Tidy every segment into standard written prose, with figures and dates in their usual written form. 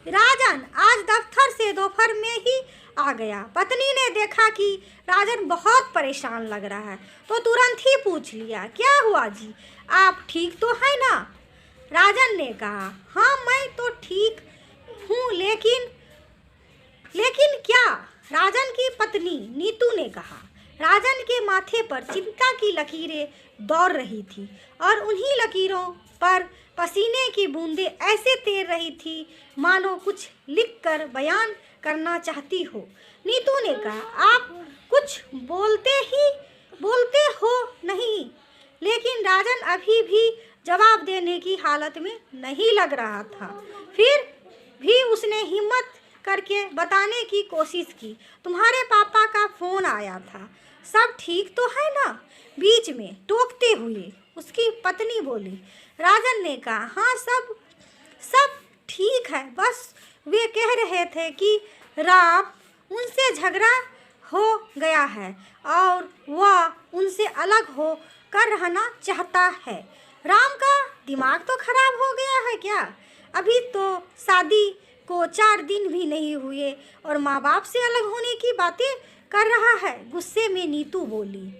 राजन आज दफ्तर से दोपहर में ही आ गया। पत्नी ने देखा कि राजन बहुत परेशान लग रहा है तो तुरंत ही पूछ लिया, क्या हुआ जी, आप ठीक तो है ना? राजन ने कहा, हाँ मैं तो ठीक हूँ, लेकिन क्या? राजन की पत्नी नीतू ने कहा। राजन के माथे पर चिंता की लकीरें दौड़ रही थी और उन्हीं लकीरों पर पसीने की बूंदें ऐसे तैर रही थी मानो कुछ लिखकर बयान करना चाहती हो। नीतू ने कहा, आप कुछ बोलते हो नहीं? लेकिन राजन अभी भी जवाब देने की हालत में नहीं लग रहा था। फिर भी उसने हिम्मत करके बताने की कोशिश की, तुम्हारे पापा का फोन आया था, सब ठीक तो है ना? बीच में टोकते हुए उसकी पत्नी बोली। राजन ने कहा, हाँ सब ठीक है, बस वे कह रहे थे कि राम उनसे झगड़ा हो गया है और वह उनसे अलग हो कर रहना चाहता है। राम का दिमाग तो खराब हो गया है क्या? अभी तो शादी को 4 दिन भी नहीं हुए और माँ बाप से अलग होने की बातें कर रहा है। गुस्से में नीतू बोली।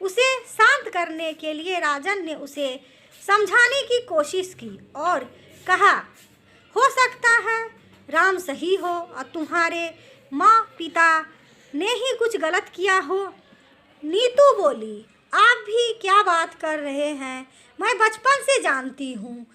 उसे शांत करने के लिए राजन ने उसे समझाने की कोशिश की और कहा, हो सकता है राम सही हो और तुम्हारे माँ पिता ने ही कुछ गलत किया हो। नीतू बोली, आप भी क्या बात कर रहे हैं? मैं बचपन से जानती हूँ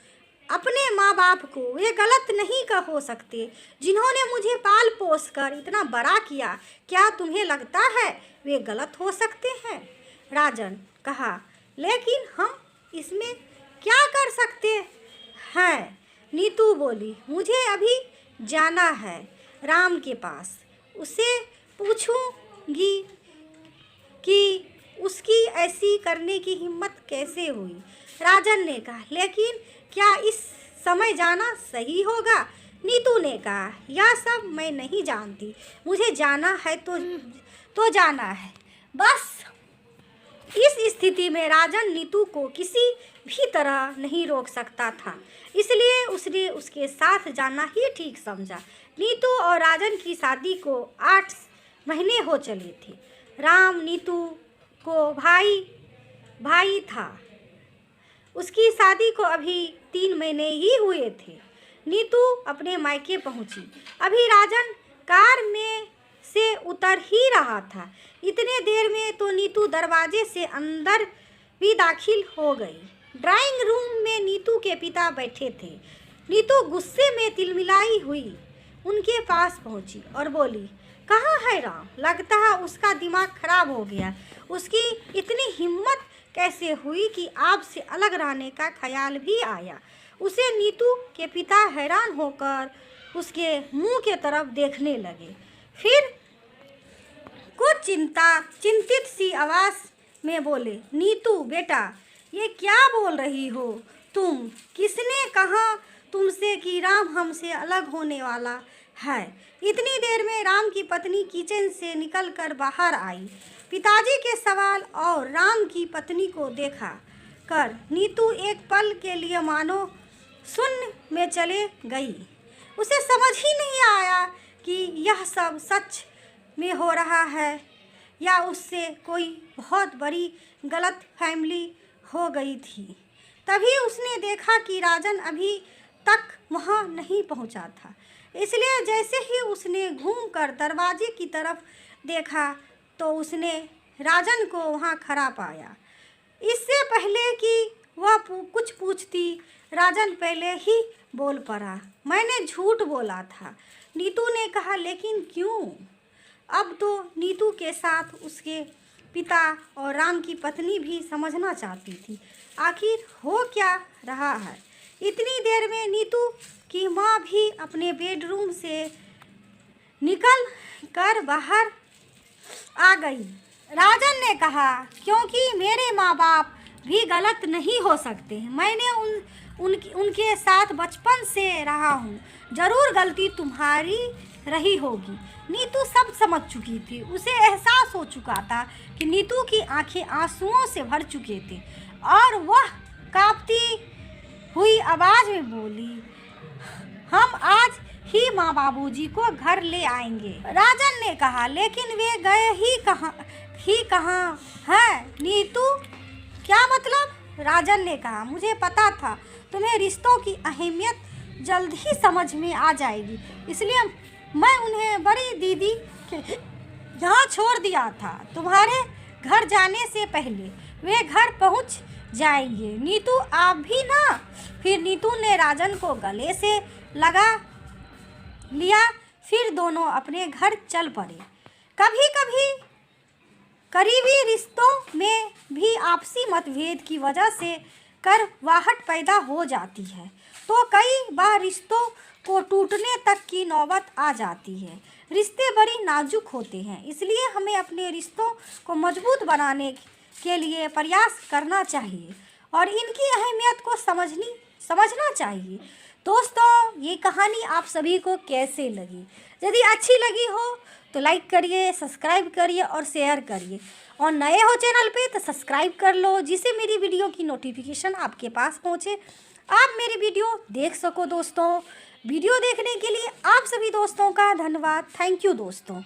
अपने माँ बाप को, वे गलत नहीं हो सकते, जिन्होंने मुझे पाल पोस कर इतना बड़ा किया। क्या तुम्हें लगता है वे गलत हो सकते हैं? राजन कहा, लेकिन हम इसमें क्या कर सकते हैं? नीतू बोली, मुझे अभी जाना है राम के पास, उसे पूछूंगी कि उसकी ऐसी करने की हिम्मत कैसे हुई। राजन ने कहा, लेकिन क्या इस समय जाना सही होगा? नीतू ने कहा, यह सब मैं नहीं जानती, मुझे जाना है तो जाना है बस। इस स्थिति में राजन नीतू को किसी भी तरह नहीं रोक सकता था, इसलिए उसने उसके साथ जाना ही ठीक समझा। नीतू और राजन की शादी को 8 महीने हो चले थे। राम नीतू को भाई था। उसकी शादी को अभी 3 महीने ही हुए थे। नीतू अपने मायके पहुंची। अभी राजन कार में से उतर ही रहा था। इतने देर में तो नीतू दरवाजे से अंदर भी दाखिल हो गई। ड्राइंग रूम में नीतू के पिता बैठे थे। नीतू गुस्से में तिलमिलाई हुई उनके पास पहुंची और बोली, कहाँ है राम? लगता है उसका दिमाग खराब हो गया। उसकी इतनी हिम्मत कैसे हुई कि आपसे अलग रहने का ख्याल भी आया? उसे नीतू के पिता हैरान होकर उसके मुंह के तरफ देखने लगे। फिर कुछ चिंतित सी आवाज़ में बोले, नीतू बेटा, ये क्या बोल रही हो तुम? किसने कहा तुमसे कि राम हमसे अलग होने वाला है? इतनी देर में राम की पत्नी किचन से निकलकर बाहर आई। पिताजी के सवाल और राम की पत्नी को देखा कर नीतू एक पल के लिए मानो शून्य में चले गई। उसे समझ ही नहीं आया कि यह सब सच में हो रहा है या उससे कोई बहुत बड़ी गलत फैमिली हो गई थी। तभी उसने देखा कि राजन अभी तक वहाँ नहीं पहुँचा था, इसलिए जैसे ही उसने घूमकर दरवाजे की तरफ देखा तो उसने राजन को वहाँ खड़ा पाया। इससे पहले कि वह कुछ पूछती, राजन पहले ही बोल पड़ा, मैंने झूठ बोला था। नीतू ने कहा, लेकिन क्यों? अब तो नीतू के साथ उसके पिता और राम की पत्नी भी समझना चाहती थी आखिर हो क्या रहा है। इतनी देर में नीतू की माँ भी अपने बेडरूम से निकल कर बाहर आ गई। राजन ने कहा, क्योंकि मेरे माँ बाप भी गलत नहीं हो सकते। मैंने उनके साथ बचपन से रहा हूँ। ज़रूर गलती तुम्हारी रही होगी। नीतू सब समझ चुकी थी। उसे एहसास हो चुका था कि नीतू की आंखें आंसुओं से भर चुके थे और वह कांपती हुई आवाज़ में बोली, हम आज ही माँ बाबूजी को घर ले आएंगे। राजन ने कहा, लेकिन वे गए ही कहाँ है नीतू? क्या मतलब? राजन ने कहा, मुझे पता था तुम्हें रिश्तों की अहमियत जल्द ही समझ में आ जाएगी, इसलिए मैं उन्हें बड़ी दीदी के यहाँ छोड़ दिया था। तुम्हारे घर जाने से पहले वे घर पहुँच जाएंगे। नीतू आप भी ना? फिर नीतू ने राजन को गले से लगा लिया, फिर दोनों अपने घर चल पड़े। कभी कभी करीबी रिश्तों में भी आपसी मतभेद की वजह से करवाहट पैदा हो जाती है, तो कई बार रिश्तों को टूटने तक की नौबत आ जाती है। रिश्ते बड़ी नाजुक होते हैं, इसलिए हमें अपने रिश्तों को मजबूत बनाने के लिए प्रयास करना चाहिए और इनकी अहमियत को समझना चाहिए। दोस्तों, ये कहानी आप सभी को कैसे लगी? यदि अच्छी लगी हो तो लाइक करिए, सब्सक्राइब करिए और शेयर करिए, और नए हो चैनल पे तो सब्सक्राइब कर लो, जिससे मेरी वीडियो की नोटिफिकेशन आपके पास पहुँचे, आप मेरी वीडियो देख सको। दोस्तों, वीडियो देखने के लिए आप सभी दोस्तों का धन्यवाद। थैंक यू दोस्तों।